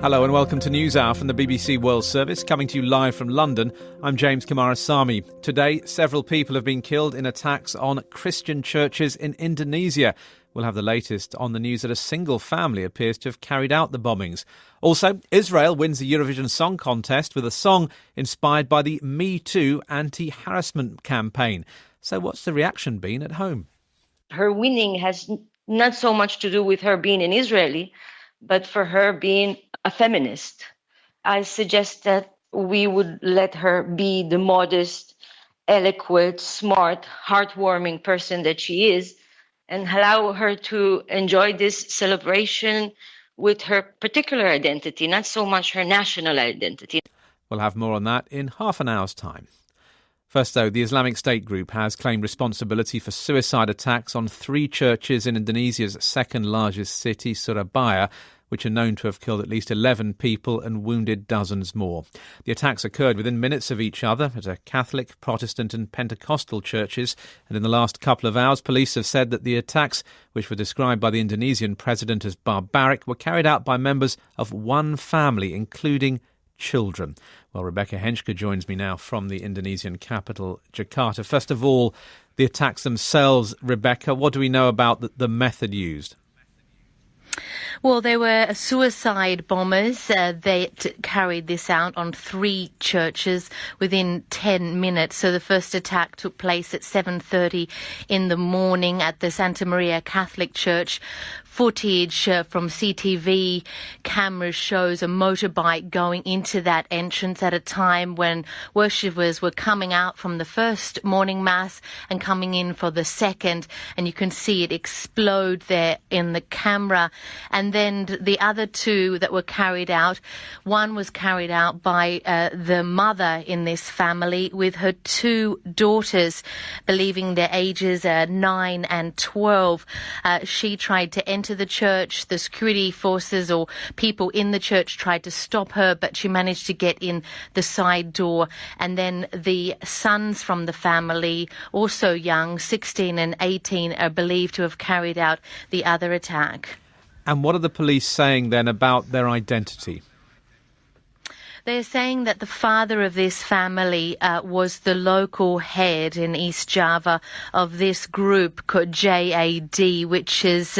Hello and welcome to NewsHour from the BBC World Service, coming to you live from London. I'm James Kumarasamy. Today, several people have been killed in attacks on Christian churches in Indonesia. We'll have the latest on the news that a single family appears to have carried out the bombings. Also, Israel wins the Eurovision Song Contest with a song inspired by the Me Too anti-harassment campaign. So what's the reaction been at home? Her winning has not so much to do with her being an Israeli, but for her being a feminist. I suggest that we would let her be the modest, eloquent, smart, heartwarming person that she is, and allow her to enjoy this celebration with her particular identity, not so much her national identity. We'll have more on that in half an hour's time. First, though, the Islamic State group has claimed responsibility for suicide attacks on 3 churches in Indonesia's second largest city, Surabaya, which are known to have killed at least 11 people and wounded dozens more. The attacks occurred within minutes of each other at Catholic, Protestant and Pentecostal churches, and in the last couple of hours, police have said that the attacks, which were described by the Indonesian president as barbaric, were carried out by members of one family, including children. Well, Rebecca Henschke joins me now from the Indonesian capital, Jakarta. First of all, the attacks themselves, Rebecca, what do we know about the method used? Well, there were suicide bombers. They carried this out on 3 churches within 10 minutes. So the first attack took place at 7:30 in the morning at the Santa Maria Catholic Church. Footage from CTV cameras shows a motorbike going into that entrance at a time when worshippers were coming out from the first morning mass and coming in for the second, and you can see it explode there in the camera. And then the other 2 that were carried out, one was carried out by the mother in this family with her 2 daughters, believing their ages are 9 and 12. She tried to enter the church. The security forces or people in the church tried to stop her, but she managed to get in the side door. And then the sons from the family, also young, 16 and 18, are believed to have carried out the other attack. And what are the police saying then about their identity? They're saying that the father of this family was the local head in East Java of this group called JAD, which is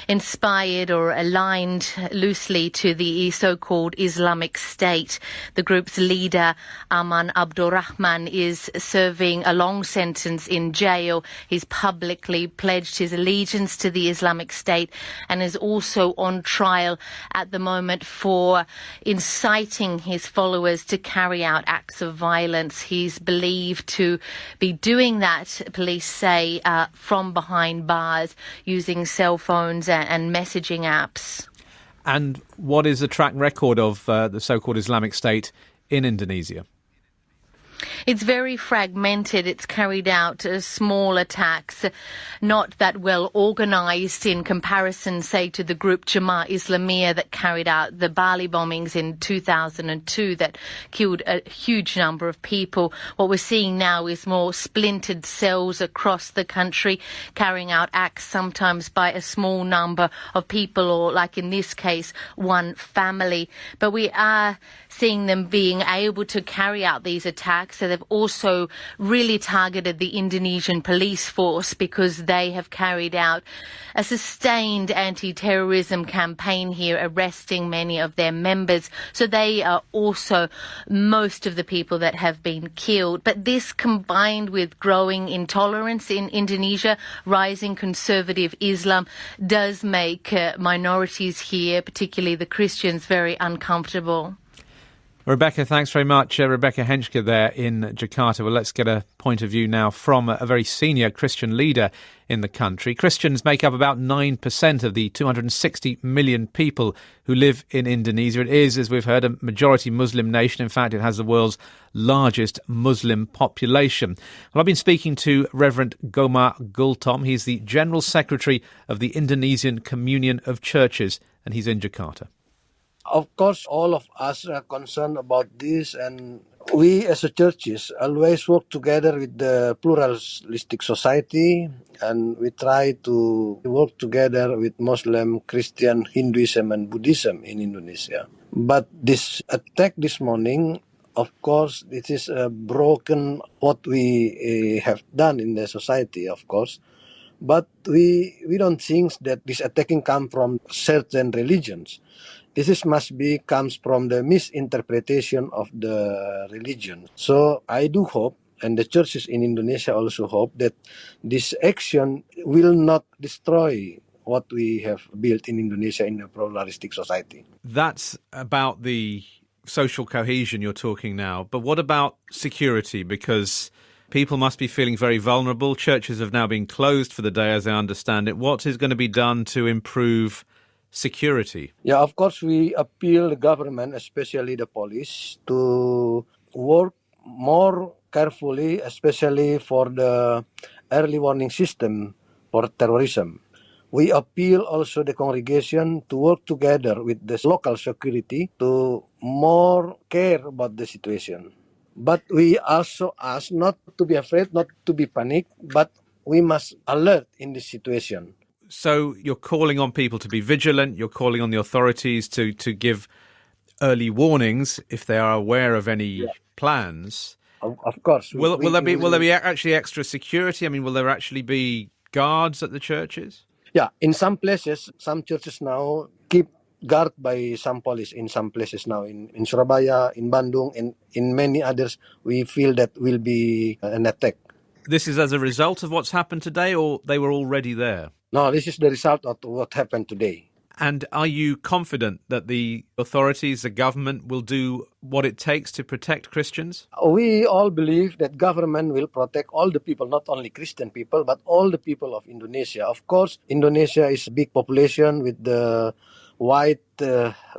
inspired or aligned loosely to the so-called Islamic State. The group's leader, Aman Abdurrahman, is serving a long sentence in jail. He's publicly pledged his allegiance to the Islamic State and is also on trial at the moment for inciting his followers to carry out acts of violence. He's believed to be doing that, police say, from behind bars using cell phones and messaging apps. And what is the track record of the so-called Islamic State in Indonesia? It's very fragmented. It's carried out small attacks, not that well organised in comparison, say, to the group Jemaah Islamiyah that carried out the Bali bombings in 2002 that killed a huge number of people. What we're seeing now is more splintered cells across the country, carrying out acts sometimes by a small number of people, or like in this case, one family. But we are seeing them being able to carry out these attacks. So they've also really targeted the Indonesian police force because they have carried out a sustained anti-terrorism campaign here, arresting many of their members. So they are also most of the people that have been killed. But this, combined with growing intolerance in Indonesia, rising conservative Islam, does make minorities here, particularly the Christians, very uncomfortable. Rebecca, thanks very much. Rebecca Henschke there in Jakarta. Well, let's get a point of view now from a very senior Christian leader in the country. Christians make up about 9% of the 260 million people who live in Indonesia. It is, as we've heard, a majority Muslim nation. In fact, it has the world's largest Muslim population. Well, I've been speaking to Reverend Goma Gultom. He's the General Secretary of the Indonesian Communion of Churches, and he's in Jakarta. Of course, all of us are concerned about this, and we as a churches always work together with the pluralistic society, and we try to work together with Muslim, Christian, Hinduism and Buddhism in Indonesia. But this attack this morning, of course, it is broken what we have done in the society, of course. But we don't think that this attacking come from certain religions. This is must be comes from the misinterpretation of the religion. So I do hope, and the churches in Indonesia also hope, that this action will not destroy what we have built in Indonesia in a pluralistic society. That's about the social cohesion you're talking now. But what about security? Because people must be feeling very vulnerable. Churches have now been closed for the day, as I understand it. What is going to be done to improve security? Yeah, of course, we appeal the government, especially the police, to work more carefully, especially for the early warning system for terrorism. We appeal also the congregation to work together with the local security to more care about the situation. But we also ask not to be afraid, not to be panicked, but we must alert in this situation. So you're calling on people to be vigilant, you're calling on the authorities to give early warnings if they are aware of any plans. Of course. Will there be actually extra security? I mean, will there actually be guards at the churches? Yeah, in some places, some churches now keep guard by some police in some places now. In Surabaya, in Bandung, and in many others, we feel that will be an attack. This is as a result of what's happened today, or they were already there? No, this is the result of what happened today. And are you confident that the authorities, the government, will do what it takes to protect Christians? We all believe that government will protect all the people, not only Christian people, but all the people of Indonesia. Of course, Indonesia is a big population with the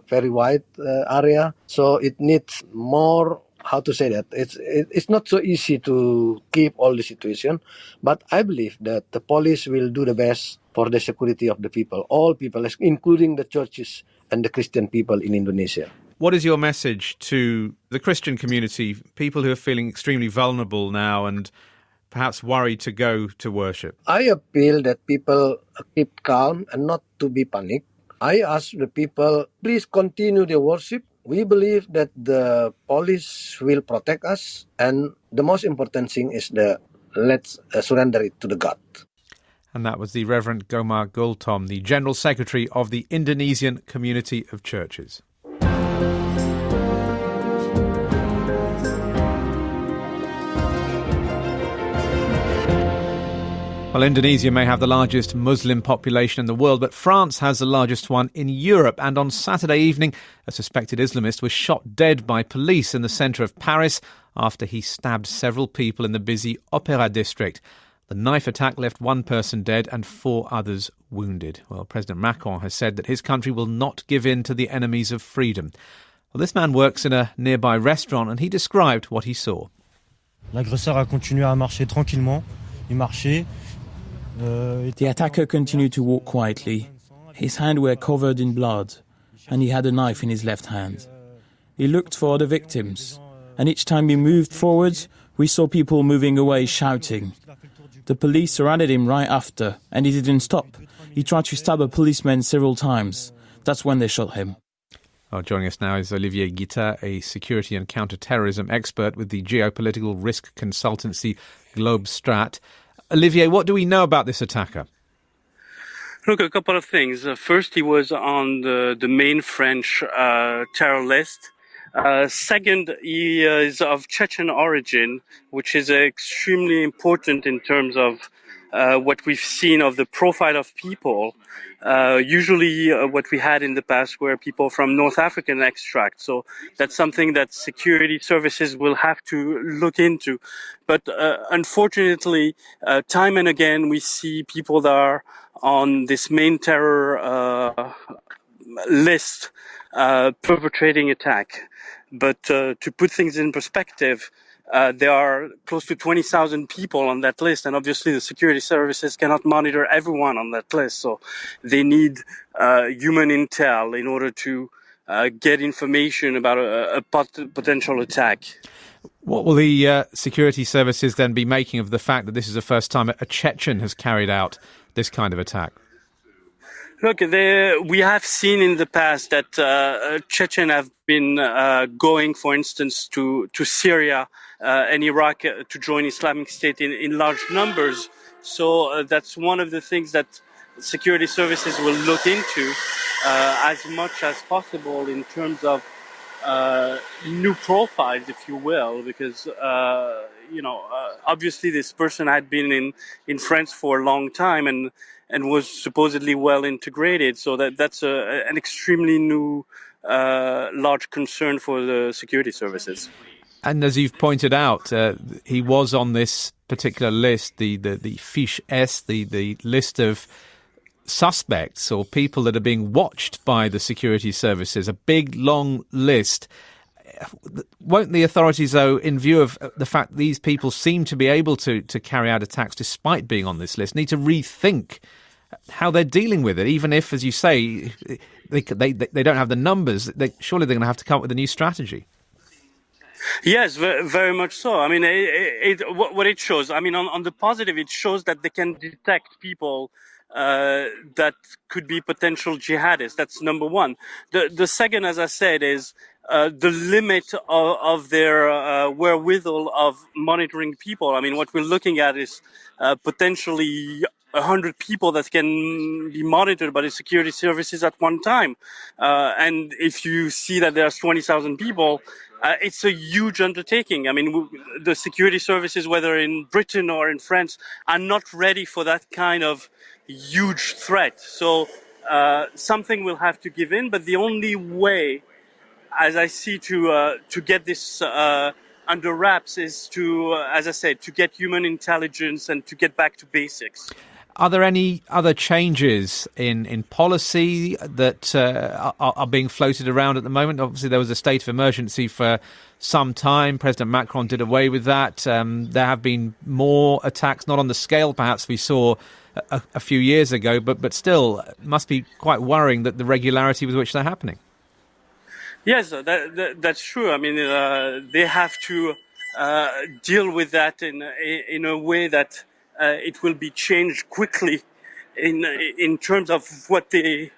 very wide area, so it needs more. How to say that? It's not so easy to keep all the situation, but I believe that the police will do the best for the security of the people, all people, including the churches and the Christian people in Indonesia. What is your message to the Christian community, people who are feeling extremely vulnerable now and perhaps worried to go to worship? I appeal that people keep calm and not to be panicked. I ask the people, please continue the worship. We believe that the police will protect us, and the most important thing is let's surrender it to the God. And that was the Reverend Gomar Gultom, the General Secretary of the Indonesian Community of Churches. Well, Indonesia may have the largest Muslim population in the world, but France has the largest one in Europe. And on Saturday evening, a suspected Islamist was shot dead by police in the centre of Paris after he stabbed several people in the busy Opéra district. The knife attack left one person dead and 4 others wounded. Well, President Macron has said that his country will not give in to the enemies of freedom. Well, this man works in a nearby restaurant and he described what he saw. L'agresseur a continué à marcher tranquillement. Il marchait. The attacker continued to walk quietly. His hands were covered in blood, and he had a knife in his left hand. He looked for other victims, and each time he moved forward, we saw people moving away shouting. The police surrounded him right after, and he didn't stop. He tried to stab a policeman several times. That's when they shot him. Well, joining us now is Olivier Guitta, a security and counter-terrorism expert with the geopolitical risk consultancy Globe Strat. Olivier, what do we know about this attacker? Look, a couple of things. First, he was on the main French terror list. Second, he is of Chechen origin, which is extremely important in terms of what we've seen of the profile of people. Usually what we had in the past were people from North African extract. So that's something that security services will have to look into. But unfortunately, time and again, we see people that are on this main terror list perpetrating attack. But to put things in perspective, there are close to 20,000 people on that list, and obviously the security services cannot monitor everyone on that list. So they need human intel in order to get information about a potential attack. What will the security services then be making of the fact that this is the first time a Chechen has carried out this kind of attack? Look, we have seen in the past that Chechen have been going, for instance, to Syria and Iraq to join Islamic State in large numbers. So that's one of the things that security services will look into as much as possible in terms of new profiles, if you will, because obviously this person had been in France for a long time and was supposedly well integrated. So that's an extremely new large concern for the security services. And as you've pointed out, he was on this particular list, the Fiche S, the list of suspects or people that are being watched by the security services, a big, long list. Won't the authorities, though, in view of the fact these people seem to be able to carry out attacks despite being on this list, need to rethink how they're dealing with it, even if, as you say, they don't have the numbers? Surely they're going to have to come up with a new strategy. Yes, very much so. I mean, what it shows, I mean, on the positive, it shows that they can detect people that could be potential jihadists. That's number one. The second, as I said, is the limit of their wherewithal of monitoring people. I mean, what we're looking at is potentially 100 people that can be monitored by the security services at one time. And if you see that there's 20,000 people, it's a huge undertaking. I mean, the security services, whether in Britain or in France, are not ready for that kind of huge threat. So something will have to give in. But the only way, as I see, to get this under wraps is to, as I said, to get human intelligence and to get back to basics. Are there any other changes in policy that are being floated around at the moment? Obviously, there was a state of emergency for some time. President Macron did away with that. There have been more attacks, not on the scale perhaps we saw a few years ago, but still must be quite worrying that the regularity with which they're happening. Yes, that's true. I mean, they have to deal with that in a way that it will be changed quickly in terms of what they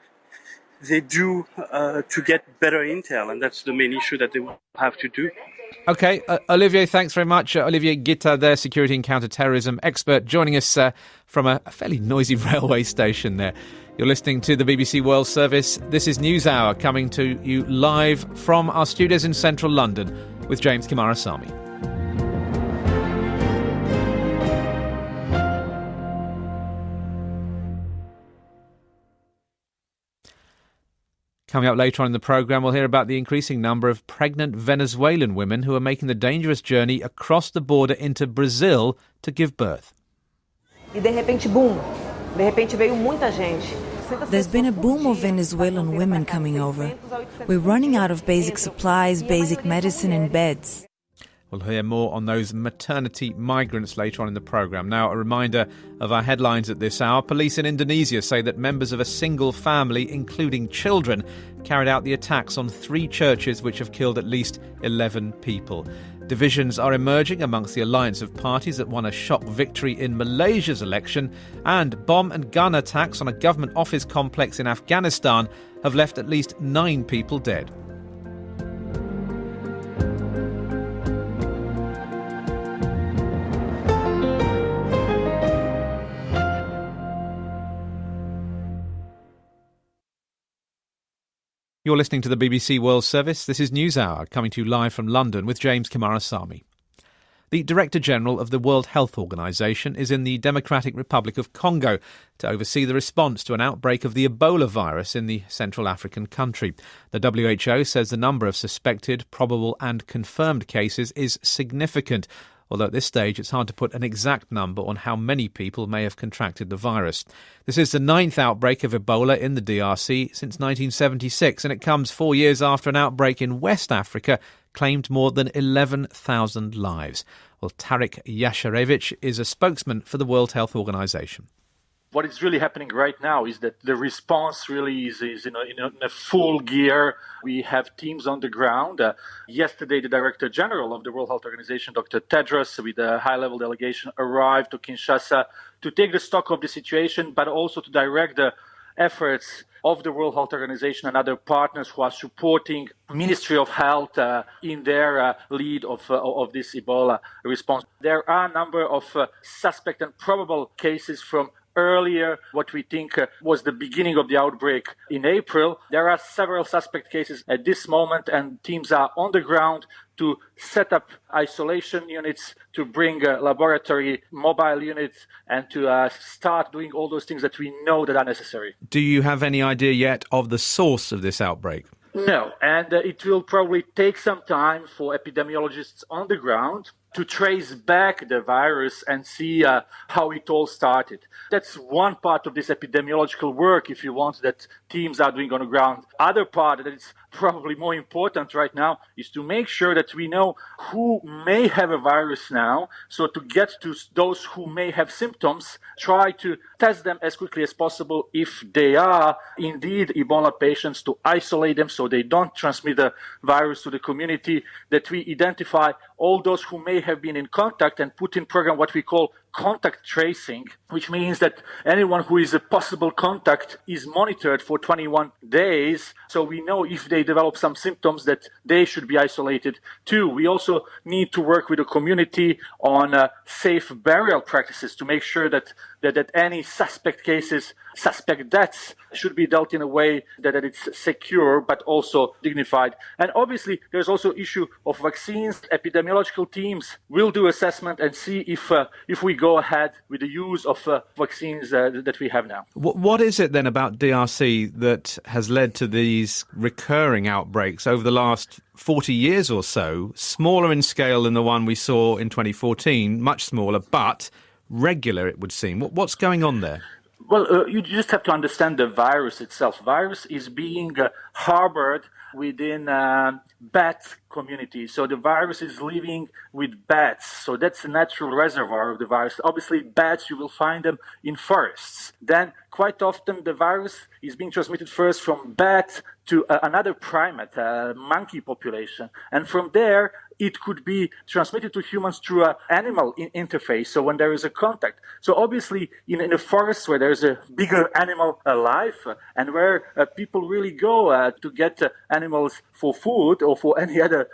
do to get better intel, and that's the main issue that they will have to do. Okay, Olivier, thanks very much. Olivier Guitta, their security and counter-terrorism expert, joining us from a fairly noisy railway station there. You're listening to the BBC World Service. This is NewsHour, coming to you live from our studios in central London with James Kimarasamy. Coming up later on in the programme, we'll hear about the increasing number of pregnant Venezuelan women who are making the dangerous journey across the border into Brazil to give birth. There's been a boom of Venezuelan women coming over. We're running out of basic supplies, basic medicine and beds. We'll hear more on those maternity migrants later on in the programme. Now, a reminder of our headlines at this hour. Police in Indonesia say that members of a single family, including children, carried out the attacks on 3 churches which have killed at least 11 people. Divisions are emerging amongst the alliance of parties that won a shock victory in Malaysia's election. And bomb and gun attacks on a government office complex in Afghanistan have left at least 9 people dead. You're listening to the BBC World Service. This is NewsHour, coming to you live from London with James Kimarasamy. The Director General of the World Health Organization is in the Democratic Republic of Congo to oversee the response to an outbreak of the Ebola virus in the Central African country. The WHO says the number of suspected, probable and confirmed cases is significant, although at this stage it's hard to put an exact number on how many people may have contracted the virus. This is the 9th outbreak of Ebola in the DRC since 1976, and it comes 4 years after an outbreak in West Africa claimed more than 11,000 lives. Well, Tarek Yasharevich is a spokesman for the World Health Organization. What is really happening right now is that the response really is in a full gear. We have teams on the ground. Yesterday, the Director General of the World Health Organization, Dr. Tedros, with a high-level delegation, arrived to Kinshasa to take the stock of the situation, but also to direct the efforts of the World Health Organization and other partners who are supporting Ministry of Health in their lead of this Ebola response. There are a number of suspect and probable cases from earlier, what we think was the beginning of the outbreak in April. There are several suspect cases at this moment, and teams are on the ground to set up isolation units, to bring laboratory mobile units, and to start doing all those things that we know that are necessary. Do you have any idea yet of the source of this outbreak? No, and it will probably take some time for epidemiologists on the ground to trace back the virus and see how it all started. That's one part of this epidemiological work, if you want, that teams are doing on the ground. Other part that is probably more important right now is to make sure that we know who may have a virus now. So to get to those who may have symptoms, try to test them as quickly as possible if they are indeed Ebola patients, to isolate them so they don't transmit the virus to the community, that we identify all those who may have been in contact and put in program what we call contact tracing, which means that anyone who is a possible contact is monitored for 21 days. So we know if they develop some symptoms that they should be isolated too. We also need to work with the community on safe burial practices to make sure that any suspect cases, suspect deaths should be dealt in a way that it's secure but also dignified. And obviously there's also issue of vaccines. Epidemiological teams will do assessment and see if we go ahead with the use of vaccines that we have now. What is it then about DRC that has led to these recurring outbreaks over the last 40 years or so, smaller in scale than the one we saw in 2014, much smaller, but regular, it would seem? What's going on there? Well, you just have to understand the virus itself. Virus is being harbored within bat community. So the virus is living with bats. So that's the natural reservoir of the virus. Obviously, bats, you will find them in forests. Then quite often the virus is being transmitted first from bat to another primate, monkey population. And from there, it could be transmitted to humans through an animal interface, so when there is a contact. So obviously, in a forest where there's a bigger animal alive and where people really go to get animals for food or for any other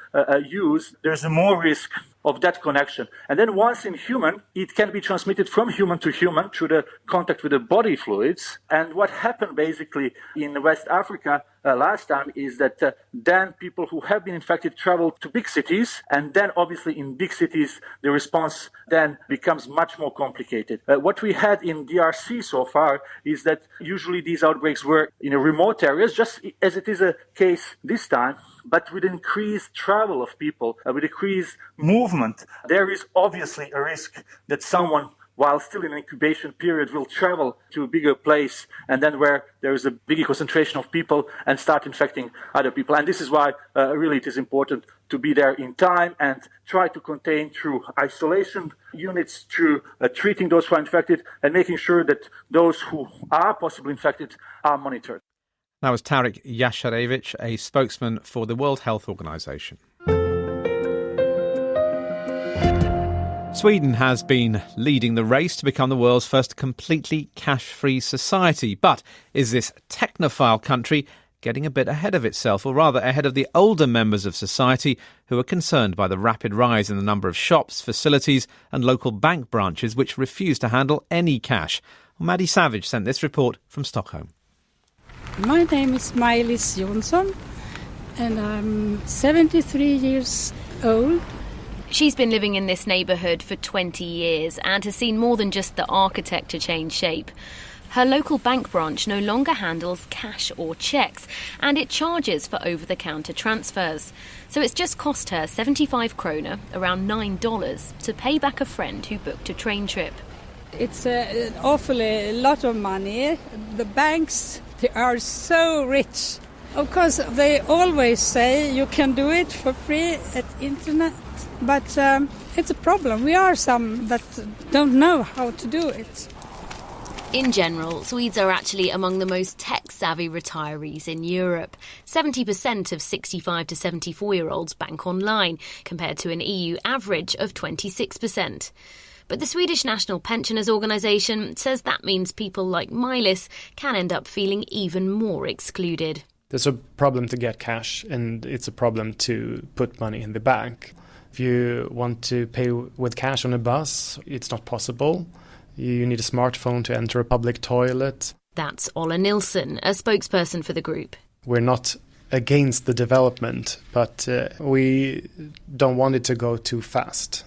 use, there's more risk of that connection. And then once in human, it can be transmitted from human to human through the contact with the body fluids. And what happened basically in West Africa last time is that then people who have been infected travel to big cities, and then obviously in big cities the response then becomes much more complicated. What we had in DRC so far is that usually these outbreaks were in remote areas, just as it is a case this time, but with increased travel of people, with increased movement, there is obviously a risk that someone, while still in an incubation period, will travel to a bigger place, and then where there is a bigger concentration of people and start infecting other people. And this is why really it is important to be there in time and try to contain through isolation units, through treating those who are infected and making sure that those who are possibly infected are monitored. That was Tarek Yasharevich, a spokesman for the World Health Organization. Sweden has been leading the race to become the world's first completely cash-free society. But is this technophile country getting a bit ahead of itself, or rather ahead of the older members of society who are concerned by the rapid rise in the number of shops, facilities and local bank branches which refuse to handle any cash? Well, Maddie Savage sent this report from Stockholm. My name is Maj-Lis Jonsson and I'm 73 years old. She's been living in this neighbourhood for 20 years and has seen more than just the architecture change shape. Her local bank branch no longer handles cash or cheques, and it charges for over-the-counter transfers. So it's just cost her 75 krona, around $9, to pay back a friend who booked a train trip. It's an awfully lot of money. The banks, they are so rich. Of course, they always say you can do it for free at internet, but it's a problem. We are some that don't know how to do it. In general, Swedes are actually among the most tech-savvy retirees in Europe. 70% of 65 to 74-year-olds bank online, compared to an EU average of 26%. But the Swedish National Pensioners Organisation says that means people like Maj-Lis can end up feeling even more excluded. There's a problem to get cash, and it's a problem to put money in the bank. If you want to pay with cash on a bus, it's not possible. You need a smartphone to enter a public toilet. That's Ola Nilsson, a spokesperson for the group. We're not against the development, but we don't want it to go too fast.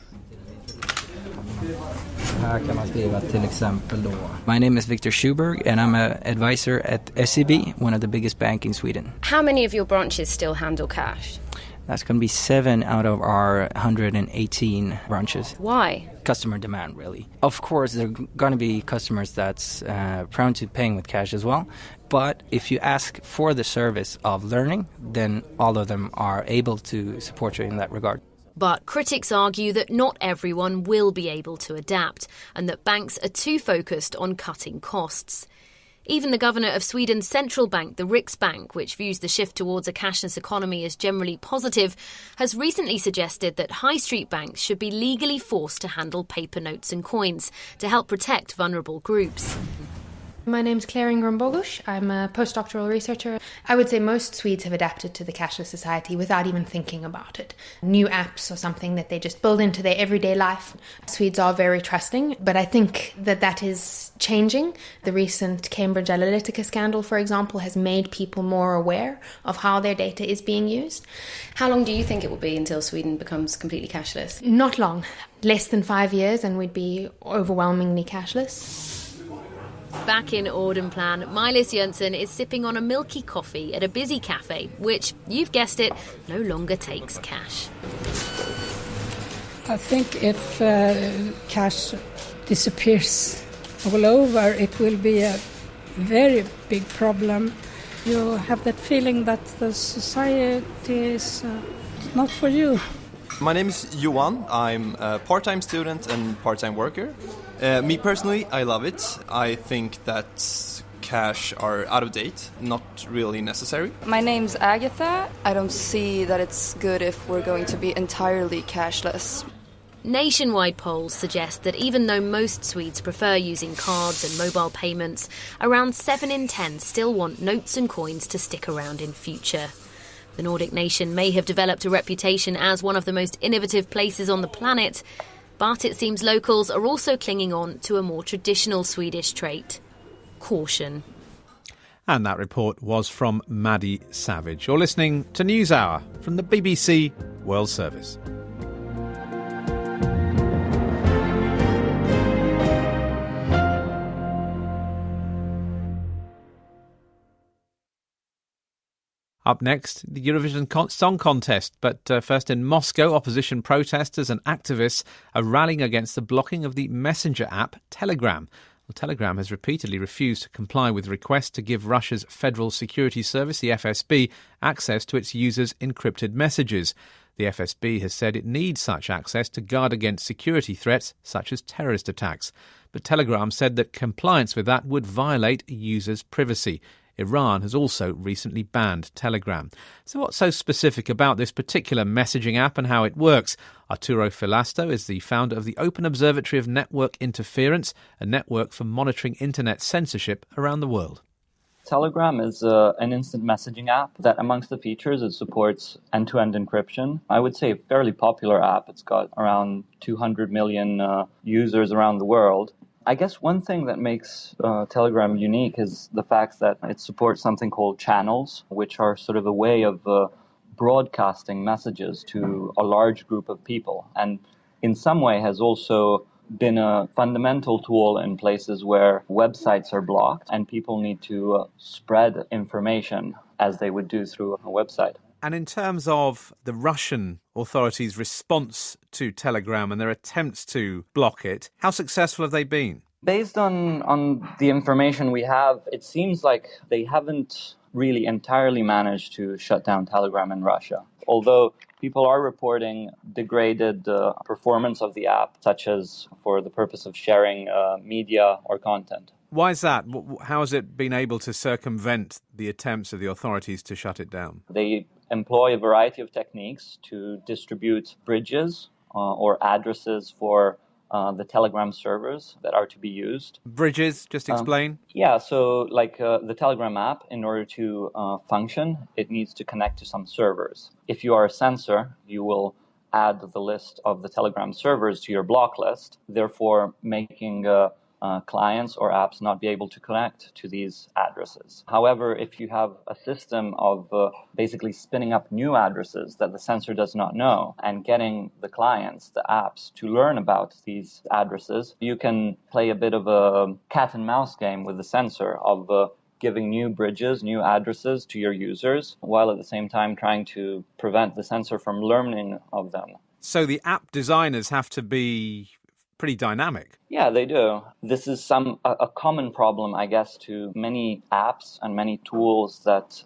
My name is Victor Schuberg and I'm an advisor at SEB, one of the biggest banks in Sweden. How many of your branches still handle cash? That's going to be 7 out of our 118 branches. Why? Customer demand, really. Of course, there are going to be customers that's prone to paying with cash as well. But if you ask for the service of learning, then all of them are able to support you in that regard. But critics argue that not everyone will be able to adapt and that banks are too focused on cutting costs. Even the governor of Sweden's central bank, the Riksbank, which views the shift towards a cashless economy as generally positive, has recently suggested that high street banks should be legally forced to handle paper notes and coins to help protect vulnerable groups. My name's Claire Ingram-Bogush. I'm a postdoctoral researcher. I would say most Swedes have adapted to the cashless society without even thinking about it. New apps or something that they just build into their everyday life. Swedes are very trusting, but I think that is changing. The recent Cambridge Analytica scandal, for example, has made people more aware of how their data is being used. How long do you think it will be until Sweden becomes completely cashless? Not long. Less than 5 years and we'd be overwhelmingly cashless. Back in Ordenplan, Maj-Lis Jönsson is sipping on a milky coffee at a busy cafe, which, you've guessed it, no longer takes cash. I think if cash disappears all over, it will be a very big problem. You have that feeling that the society is not for you. My name is Johan. I'm a part-time student and part-time worker. Me personally, I love it. I think that cash are out of date, not really necessary. My name's Agatha. I don't see that it's good if we're going to be entirely cashless. Nationwide polls suggest that even though most Swedes prefer using cards and mobile payments, around 7 in 10 still want notes and coins to stick around in future. The Nordic nation may have developed a reputation as one of the most innovative places on the planet, but it seems locals are also clinging on to a more traditional Swedish trait: caution. And that report was from Maddie Savage. You're listening to NewsHour from the BBC World Service. Up next, the Eurovision Song Contest. But first, in Moscow, opposition protesters and activists are rallying against the blocking of the messenger app Telegram. Well, Telegram has repeatedly refused to comply with requests to give Russia's Federal Security Service, the FSB, access to its users' encrypted messages. The FSB has said it needs such access to guard against security threats such as terrorist attacks. But Telegram said that compliance with that would violate users' privacy. Iran has also recently banned Telegram. So what's so specific about this particular messaging app and how it works? Arturo Filasto is the founder of the Open Observatory of Network Interference, a network for monitoring internet censorship around the world. Telegram is an instant messaging app that, amongst the features, it supports end-to-end encryption. I would say a fairly popular app. It's got around 200 million users around the world. I guess one thing that makes Telegram unique is the fact that it supports something called channels, which are sort of a way of broadcasting messages to a large group of people, and in some way has also been a fundamental tool in places where websites are blocked and people need to spread information as they would do through a website. And in terms of the Russian authorities' response to Telegram and their attempts to block it, how successful have they been? Based on the information we have, it seems like they haven't really entirely managed to shut down Telegram in Russia. Although people are reporting degraded performance of the app, such as for the purpose of sharing media or content. Why is that? How has it been able to circumvent the attempts of the authorities to shut it down? They employ a variety of techniques to distribute bridges or addresses for the Telegram servers that are to be used. Bridges, just explain. Yeah, so like the Telegram app, in order to function, it needs to connect to some servers. If you are a censor, you will add the list of the Telegram servers to your block list, therefore making clients or apps not be able to connect to these addresses. However, if you have a system of basically spinning up new addresses that the censor does not know and getting the clients, the apps, to learn about these addresses, you can play a bit of a cat and mouse game with the censor of giving new bridges, new addresses to your users, while at the same time trying to prevent the censor from learning of them. So the app designers have to be pretty dynamic. Yeah, they do. This is a common problem, I guess, to many apps and many tools that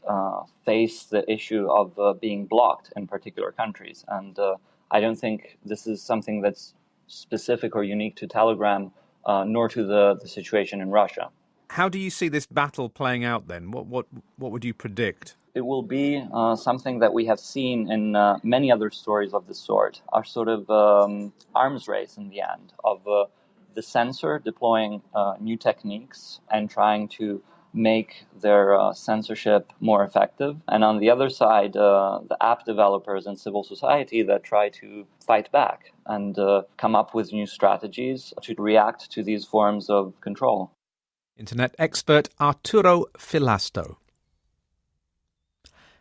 face the issue of being blocked in particular countries. And I don't think this is something that's specific or unique to Telegram, nor to the situation in Russia. How do you see this battle playing out then? What would you predict? It will be something that we have seen in many other stories of this sort, a sort of arms race in the end, of the censor deploying new techniques and trying to make their censorship more effective. And on the other side, the app developers and civil society that try to fight back and come up with new strategies to react to these forms of control. Internet expert Arturo Filasto.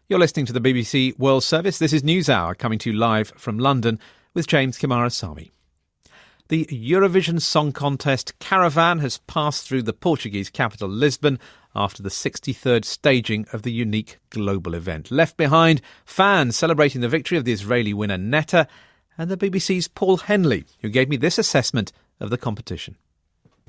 You're listening to the BBC World Service. This is NewsHour, coming to you live from London with James Kimarasamy. The Eurovision Song Contest caravan has passed through the Portuguese capital Lisbon after the 63rd staging of the unique global event. Left behind, fans celebrating the victory of the Israeli winner Netta and the BBC's Paul Henley, who gave me this assessment of the competition.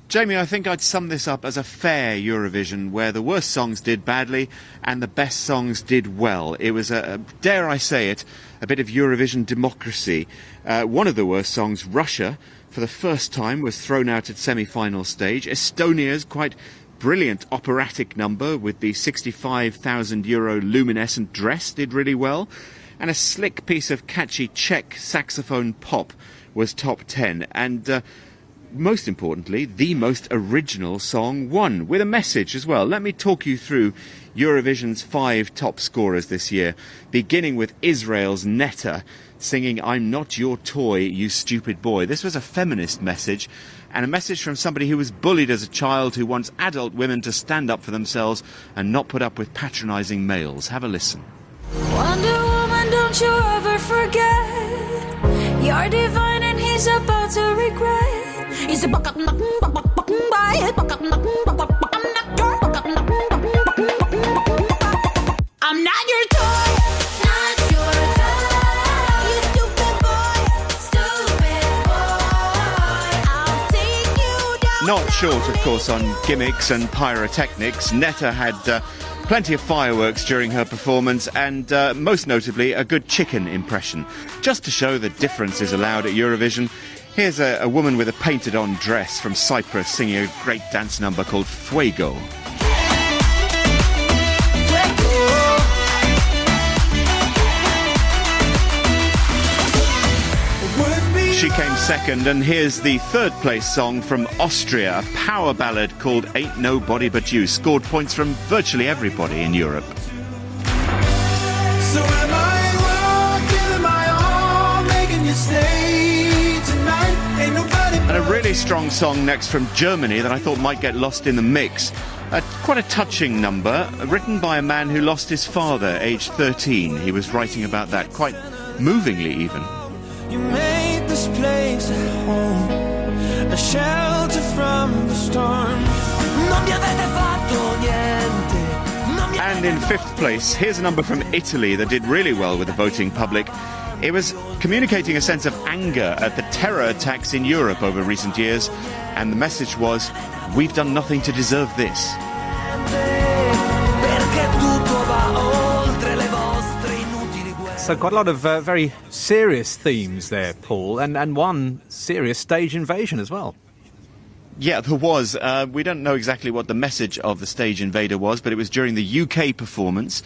Jamie, I think I'd sum this up as a fair Eurovision where the worst songs did badly and the best songs did well. It was, dare I say it, a bit of Eurovision democracy. One of the worst songs, Russia, for the first time was thrown out at semi-final stage. Estonia's quite brilliant operatic number with the €65,000 luminescent dress did really well. And a slick piece of catchy Czech saxophone pop was top 10. And most importantly, the most original song won, with a message as well. Let me talk you through Eurovision's 5 top scorers this year, beginning with Israel's Netta, singing "I'm Not Your Toy, You Stupid Boy." This was a feminist message, and a message from somebody who was bullied as a child, who wants adult women to stand up for themselves and not put up with patronising males. Have a listen. Wonder Woman, don't you ever forget, you're divine and he's about to regret. He's a I'm not your toy, not your toy, you stupid boy, I'll take you down. Not short, of course, on gimmicks and pyrotechnics. Netta had plenty of fireworks during her performance and, most notably, a good chicken impression. Just to show the difference is allowed at Eurovision, here's a woman with a painted-on dress from Cyprus singing a great dance number called Fuego. She came second, and here's the third-place song from Austria, a power ballad called Ain't Nobody But You, scored points from virtually everybody in Europe. So am I wrong, giving my all, making you stay tonight? Ain't nobody. And a really strong song next from Germany that I thought might get lost in the mix. Quite a touching number, written by a man who lost his father, aged 13. He was writing about that, quite movingly even. You made this place at home, a shelter from the storm. Non mi avete fatto niente. And in fifth place, here's a number from Italy that did really well with the voting public. It was communicating a sense of anger at the terror attacks in Europe over recent years, and the message was, we've done nothing to deserve this. So quite a lot of very serious themes there, Paul, and one serious stage invasion as well. Yeah, there was. We don't know exactly what the message of the stage invader was, but it was during the UK performance,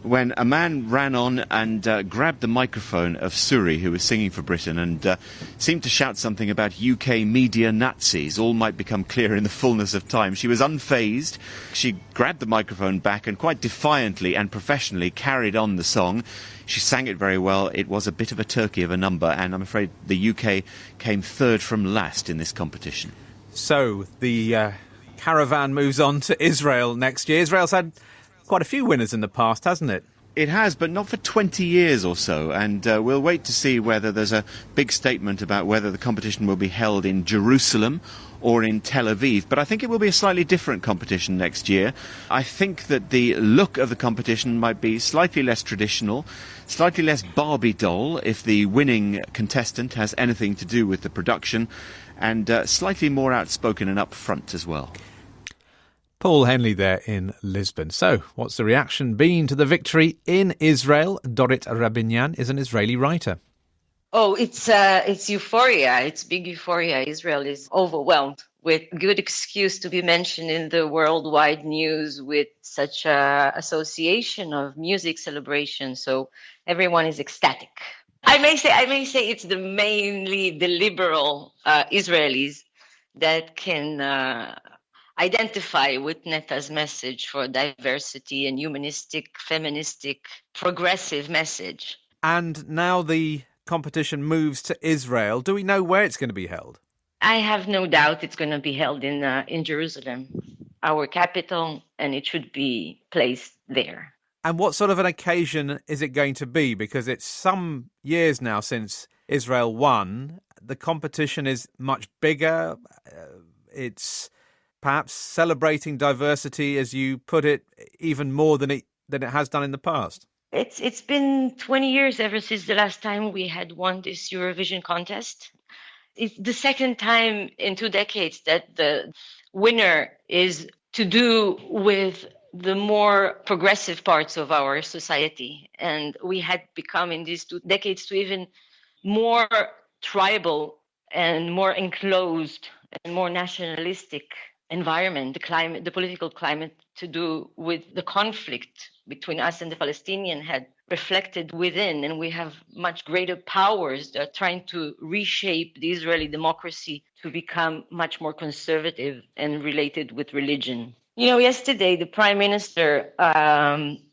when a man ran on and grabbed the microphone of Suri, who was singing for Britain, and seemed to shout something about UK media Nazis. All might become clear in the fullness of time. She was unfazed. She grabbed the microphone back and quite defiantly and professionally carried on the song. She sang it very well. It was a bit of a turkey of a number, and I'm afraid the UK came third from last in this competition. So the caravan moves on to Israel next year. Israel's had quite a few winners in the past, hasn't it? It has, but not for 20 years or so, and we'll wait to see whether there's a big statement about whether the competition will be held in Jerusalem or in Tel Aviv. But I think it will be a slightly different competition next year. I think that the look of the competition might be slightly less traditional, slightly less Barbie doll if the winning contestant has anything to do with the production, and slightly more outspoken and upfront as well. Paul Henley there in Lisbon. So, what's the reaction been to the victory in Israel? Dorit Rabinyan is an Israeli writer. Oh, it's euphoria. It's big euphoria. Israel is overwhelmed with good excuse to be mentioned in the worldwide news with such a association of music celebration. So everyone is ecstatic. I may say it's mainly the liberal Israelis that can identify with Netta's message for diversity and humanistic, feministic, progressive message. And now the competition moves to Israel. Do we know where it's going to be held? I have no doubt it's going to be held in Jerusalem, our capital, and it should be placed there. And what sort of an occasion is it going to be? Because it's some years now since Israel won. The competition is much bigger. It's perhaps celebrating diversity, as you put it, even more than it has done in the past. It's been 20 years ever since the last time we had won this Eurovision contest. It's the second time in 2 decades that the winner is to do with the more progressive parts of our society. And we had become in these 2 decades to even more tribal and more enclosed and more nationalistic environment, the political climate to do with the conflict between us and the Palestinian had reflected within, and we have much greater powers that are trying to reshape the Israeli democracy to become much more conservative and related with religion. You know, yesterday the Prime Minister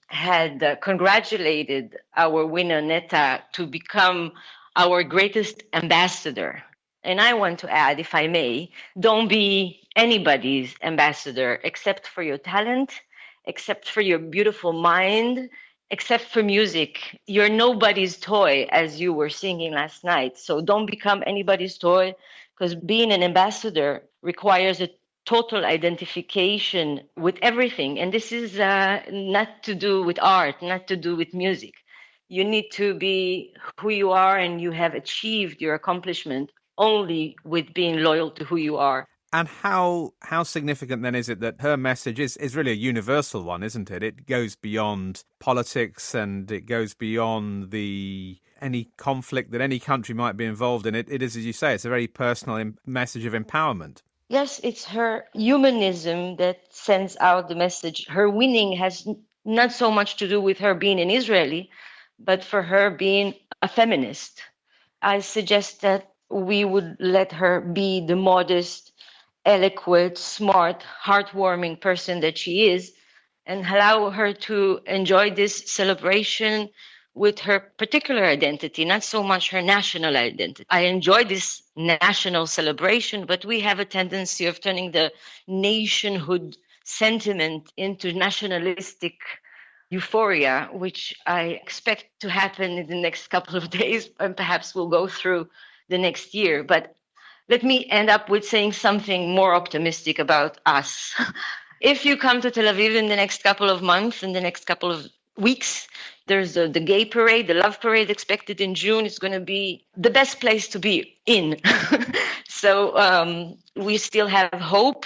had congratulated our winner Netta to become our greatest ambassador. And I want to add, if I may, don't be anybody's ambassador except for your talent, except for your beautiful mind, except for music. You're nobody's toy, as you were singing last night. So don't become anybody's toy, because being an ambassador requires a total identification with everything. And this is not to do with art, not to do with music. You need to be who you are, and you have achieved your accomplishment only with being loyal to who you are. And how significant then is it that her message is really a universal one, isn't it? It goes beyond politics and it goes beyond any conflict that any country might be involved in. It is, as you say, it's a very personal message of empowerment. Yes, it's her humanism that sends out the message. Her winning has not so much to do with her being an Israeli, but for her being a feminist. I suggest that we would let her be the modest, eloquent, smart, heartwarming person that she is, and allow her to enjoy this celebration with her particular identity, not so much her national identity. I enjoy this national celebration, but we have a tendency of turning the nationhood sentiment into nationalistic euphoria, which I expect to happen in the next couple of days, and perhaps we'll go through the next year. But let me end up with saying something more optimistic about us. If you come to Tel Aviv in the next couple of months, in the next couple of weeks, there's the gay parade, the love parade expected in June. It's going to be the best place to be in. So we still have hope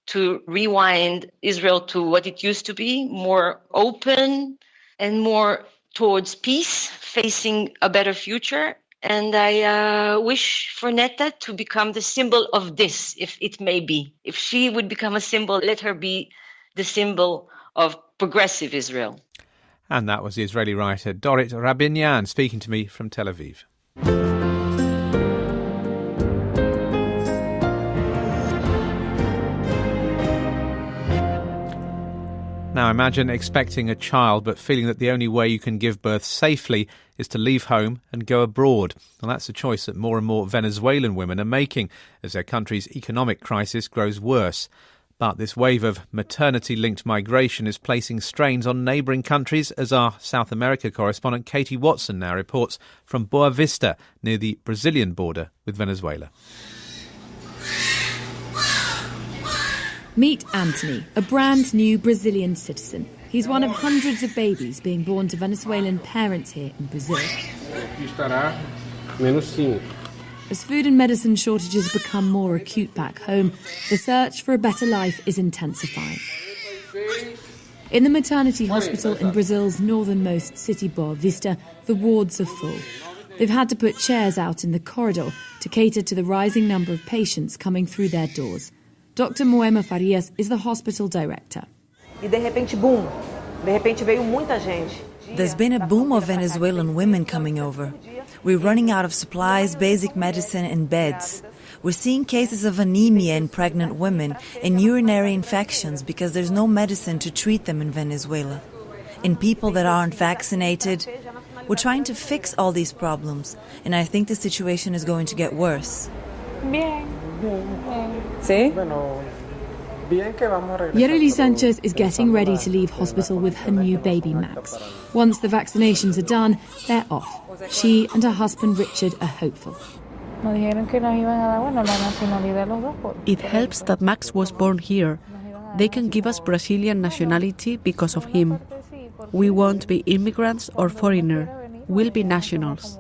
to rewind Israel to what it used to be, more open and more towards peace, facing a better future. And I wish for Netta to become the symbol of this, if it may be. If she would become a symbol, let her be the symbol of progressive Israel. And that was the Israeli writer Dorit Rabinyan speaking to me from Tel Aviv. Now imagine expecting a child but feeling that the only way you can give birth safely is to leave home and go abroad. Well, that's a choice that more and more Venezuelan women are making as their country's economic crisis grows worse. But this wave of maternity-linked migration is placing strains on neighbouring countries, as our South America correspondent Katie Watson now reports from Boa Vista, near the Brazilian border with Venezuela. Meet Anthony, a brand new Brazilian citizen. He's one of hundreds of babies being born to Venezuelan parents here in Brazil. As food and medicine shortages become more acute back home, the search for a better life is intensifying. In the maternity hospital in Brazil's northernmost city, Boa Vista, the wards are full. They've had to put chairs out in the corridor to cater to the rising number of patients coming through their doors. Dr. Moema Farias is the hospital director. There's been a boom of Venezuelan women coming over. We're running out of supplies, basic medicine and beds. We're seeing cases of anemia in pregnant women and urinary infections because there's no medicine to treat them in Venezuela. In people that aren't vaccinated, we're trying to fix all these problems, and I think the situation is going to get worse. Yereli Sanchez is getting ready to leave hospital with her new baby Max. Once the vaccinations are done, they're off. She and her husband Richard are hopeful. It helps that Max was born here. They can give us Brazilian nationality because of him. We won't be immigrants or foreigner. We'll be nationals.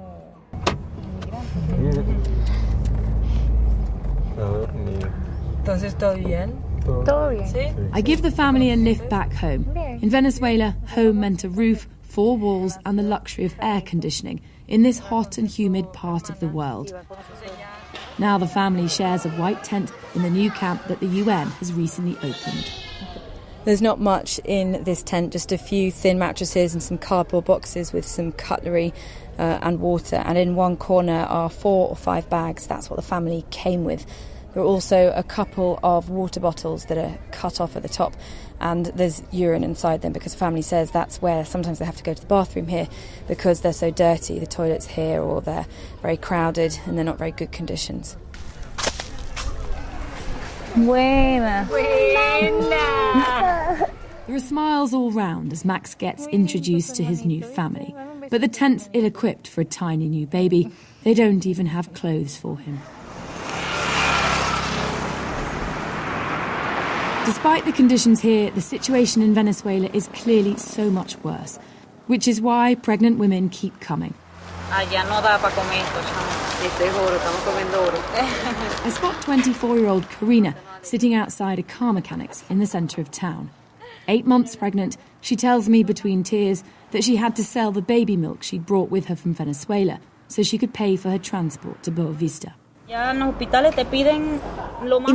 I give the family a lift back home. In Venezuela, home meant a roof, 4 walls and the luxury of air conditioning in this hot and humid part of the world. Now the family shares a white tent in the new camp that the UN has recently opened. There's not much in this tent, just a few thin mattresses and some cardboard boxes with some cutlery and water. And in one corner are 4 or 5 bags. That's what the family came with. There are also a couple of water bottles that are cut off at the top, and there's urine inside them because the family says that's where sometimes they have to go to the bathroom here because they're so dirty, the toilets here, or they're very crowded and they're not very good conditions. Buena. There are smiles all round as Max gets introduced to his new family. But the tent's ill-equipped for a tiny new baby. They don't even have clothes for him. Despite the conditions here, the situation in Venezuela is clearly so much worse, which is why pregnant women keep coming. I spot 24-year-old Karina sitting outside a car mechanic's in the centre of town. 8 months pregnant, she tells me between tears that she had to sell the baby milk she'd brought with her from Venezuela so she could pay for her transport to Boa Vista. In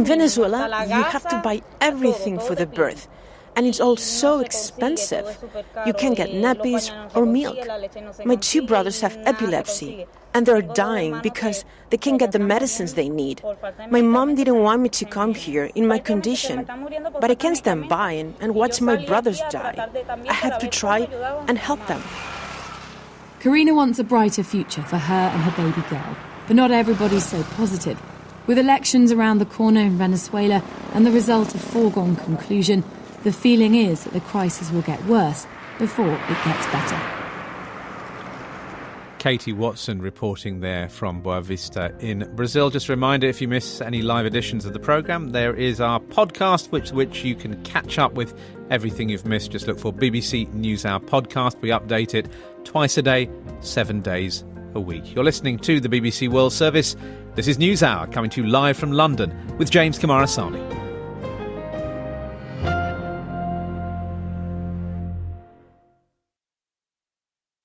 Venezuela, you have to buy everything for the birth, and it's all so expensive. You can't get nappies or milk. My 2 brothers have epilepsy, and they're dying because they can't get the medicines they need. My mom didn't want me to come here in my condition, but I can't stand by and watch my brothers die. I have to try and help them. Karina wants a brighter future for her and her baby girl. But not everybody's so positive. With elections around the corner in Venezuela and the result of foregone conclusion, the feeling is that the crisis will get worse before it gets better. Katie Watson reporting there from Boa Vista in Brazil. Just a reminder, if you miss any live editions of the programme, there is our podcast, which you can catch up with everything you've missed. Just look for BBC NewsHour podcast. We update it twice a day, 7 days a week. You're listening to the BBC World Service. This is NewsHour, coming to you live from London with James Kamarasamy.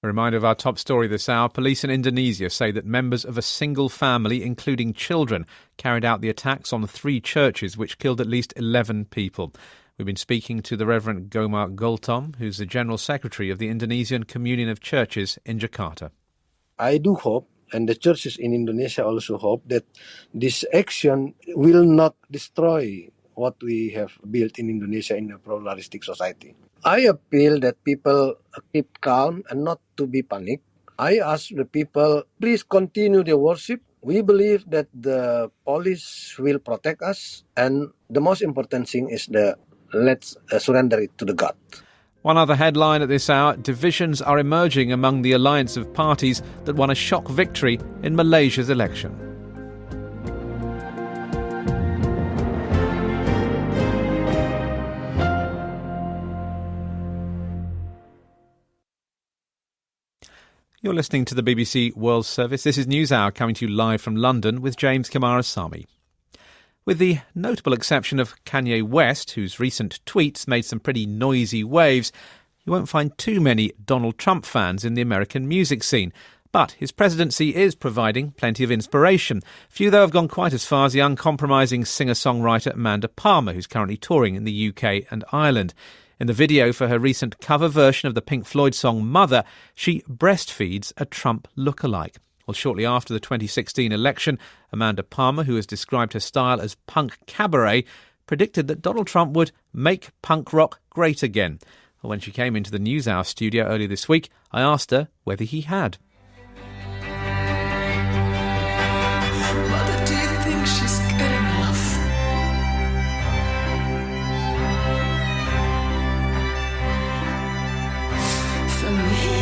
A reminder of our top story this hour. Police in Indonesia say that members of a single family, including children, carried out the attacks on 3 churches which killed at least 11 people. We've been speaking to the Reverend Gomar Gultom, who's the General Secretary of the Indonesian Communion of Churches in Jakarta. I do hope, and the churches in Indonesia also hope, that this action will not destroy what we have built in Indonesia in a pluralistic society. I appeal that people keep calm and not to be panicked. I ask the people, please continue the worship. We believe that the police will protect us, and the most important thing is let's surrender it to the God. One other headline at this hour, divisions are emerging among the alliance of parties that won a shock victory in Malaysia's election. You're listening to the BBC World Service. This is NewsHour coming to you live from London with James Kamarasamy. With the notable exception of Kanye West, whose recent tweets made some pretty noisy waves, you won't find too many Donald Trump fans in the American music scene. But his presidency is providing plenty of inspiration. Few, though, have gone quite as far as the uncompromising singer-songwriter Amanda Palmer, who's currently touring in the UK and Ireland. In the video for her recent cover version of the Pink Floyd song Mother, she breastfeeds a Trump lookalike. Well, shortly after the 2016 election, Amanda Palmer, who has described her style as punk cabaret, predicted that Donald Trump would make punk rock great again. Well, when she came into the NewsHour studio earlier this week, I asked her whether he had. Mother, do you think she's good enough? For me?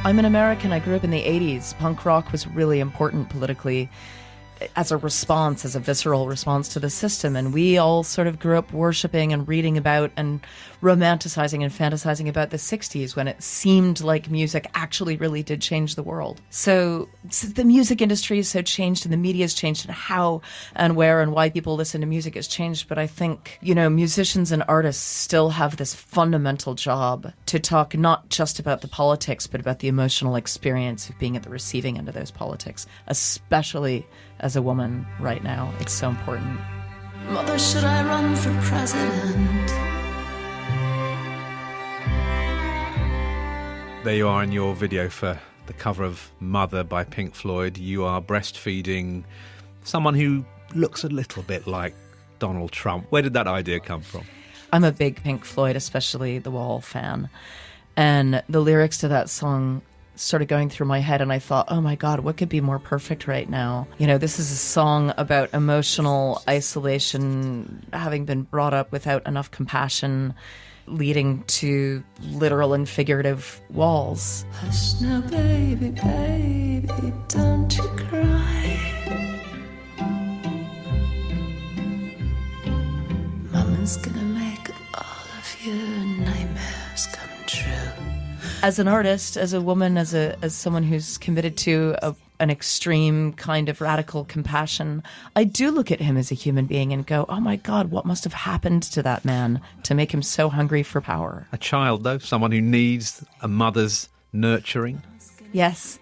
I'm an American. I grew up in the 80s. Punk rock was really important politically as a response, as a visceral response to the system. And we all sort of grew up worshipping and reading about and romanticizing and fantasizing about the 60s when it seemed like music actually really did change the world. So the music industry is so changed and the media has changed and how and where and why people listen to music has changed. But I think, musicians and artists still have this fundamental job to talk not just about the politics, but about the emotional experience of being at the receiving end of those politics, especially as a woman right now. It's so important. Mother, should I run for president? There you are in your video for the cover of Mother by Pink Floyd. You are breastfeeding someone who looks a little bit like Donald Trump. Where did that idea come from? I'm a big Pink Floyd, especially The Wall fan. And the lyrics to that song started going through my head, and I thought, oh my God, what could be more perfect right now? This is a song about emotional isolation, having been brought up without enough compassion, leading to literal and figurative walls. Hush now, baby, baby, don't you cry. Mama's gonna make all of your nightmares come true. As an artist, as a woman, as someone who's committed to an extreme kind of radical compassion, I do look at him as a human being and go, oh my God, what must have happened to that man to make him so hungry for power? A child, though, someone who needs a mother's nurturing. Yes.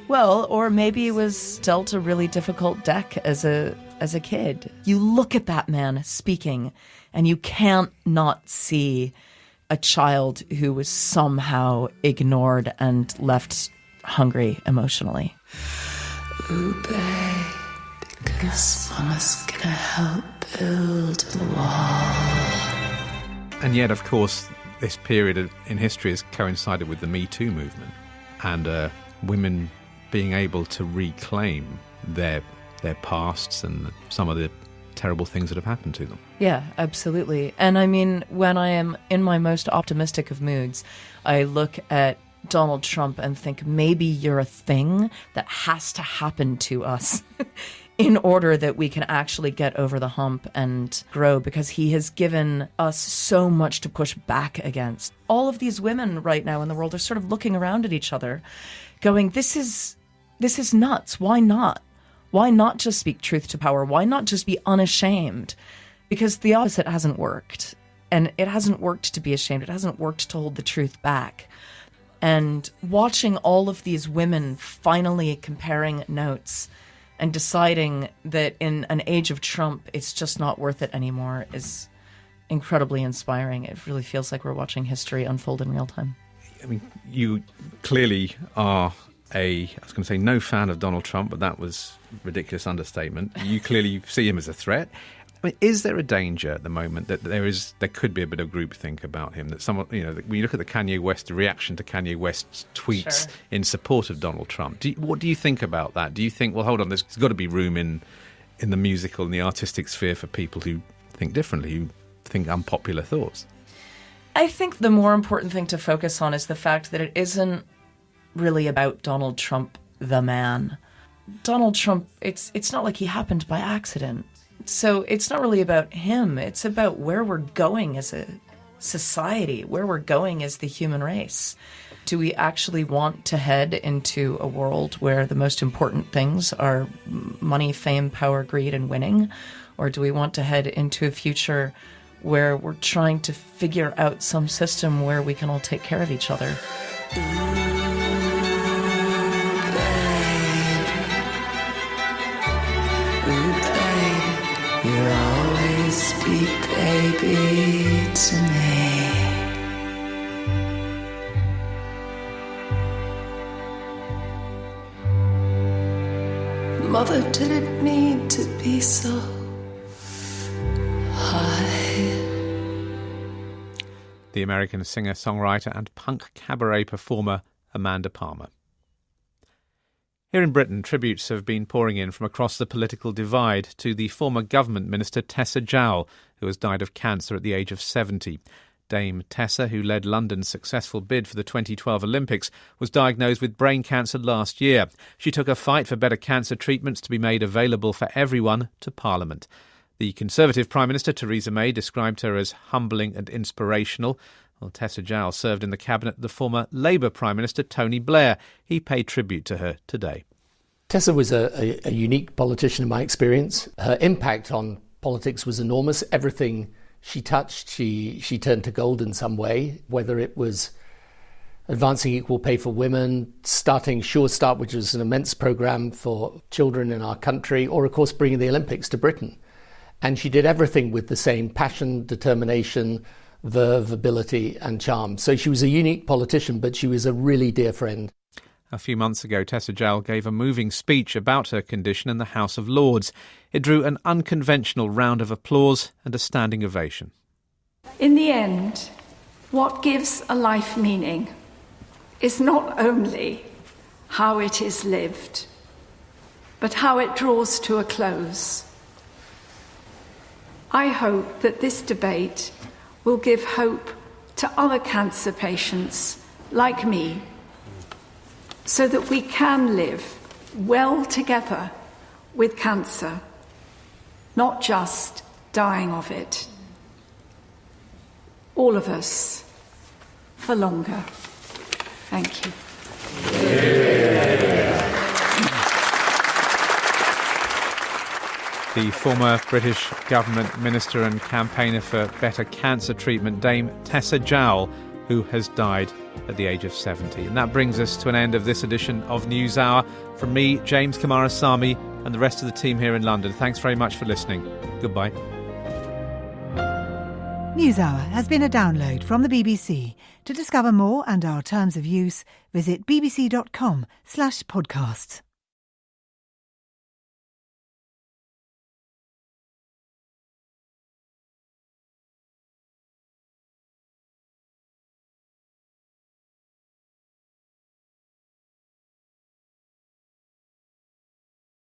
Well, or maybe it was dealt a really difficult deck as a kid. You look at that man speaking and you can't not see a child who was somehow ignored and left hungry emotionally. Ooh, babe, because Mama's gonna help build the wall. And yet, of course, this period in history has coincided with the Me Too movement and women being able to reclaim their pasts and some of the terrible things that have happened to them. Yeah, absolutely. And I mean, when I am in my most optimistic of moods, I look at Donald Trump and think maybe you're a thing that has to happen to us in order that we can actually get over the hump and grow, because he has given us so much to push back against. All of these women right now in the world are sort of looking around at each other going, this is nuts. Why not? Why not just speak truth to power? Why not just be unashamed? Because the opposite hasn't worked. And it hasn't worked to be ashamed. It hasn't worked to hold the truth back. And watching all of these women finally comparing notes and deciding that in an age of Trump, it's just not worth it anymore is incredibly inspiring. It really feels like we're watching history unfold in real time. I mean, you clearly are I was going to say no fan of Donald Trump, but that was a ridiculous understatement. You clearly see him as a threat. I mean, is there a danger at the moment that there could be a bit of groupthink about him? That someone, when you look at the reaction to Kanye West's tweets in support of Donald Trump, what do you think about that? Do you think, well, hold on, there's got to be room in the musical and the artistic sphere for people who think differently, who think unpopular thoughts? I think the more important thing to focus on is the fact that it isn't really about Donald Trump, the man. Donald Trump, it's not like he happened by accident. So it's not really about him. It's about where we're going as a society, where we're going as the human race. Do we actually want to head into a world where the most important things are money, fame, power, greed, and winning? Or do we want to head into a future where we're trying to figure out some system where we can all take care of each other? You always speak, baby, to me. Mother didn't need to be so high. The American singer, songwriter and punk cabaret performer Amanda Palmer. Here in Britain, tributes have been pouring in from across the political divide to the former government minister Tessa Jowell, who has died of cancer at the age of 70. Dame Tessa, who led London's successful bid for the 2012 Olympics, was diagnosed with brain cancer last year. She took a fight for better cancer treatments to be made available for everyone to Parliament. The Conservative Prime Minister Theresa May described her as humbling and inspirational. Well, Tessa Jowell served in the cabinet of the former Labour Prime Minister Tony Blair. He paid tribute to her today. Tessa was a unique politician in my experience. Her impact on politics was enormous. Everything she touched, she turned to gold in some way, whether it was advancing equal pay for women, starting Sure Start, which was an immense programme for children in our country, or, of course, bringing the Olympics to Britain. And she did everything with the same passion, determination, verve, ability and charm. So she was a unique politician, but she was a really dear friend. A few months ago, Tessa Jowell gave a moving speech about her condition in the House of Lords. It drew an unconventional round of applause and a standing ovation. In the end, what gives a life meaning is not only how it is lived, but how it draws to a close. I hope that this debate will give hope to other cancer patients like me, so that we can live well together with cancer, not just dying of it. All of us, for longer. Thank you. The former British government minister and campaigner for better cancer treatment, Dame Tessa Jowell, who has died at the age of 70. And that brings us to an end of this edition of NewsHour. From me, James Kamarasamy, and the rest of the team here in London, thanks very much for listening. Goodbye. NewsHour has been a download from the BBC. To discover more and our terms of use, visit bbc.com/podcasts.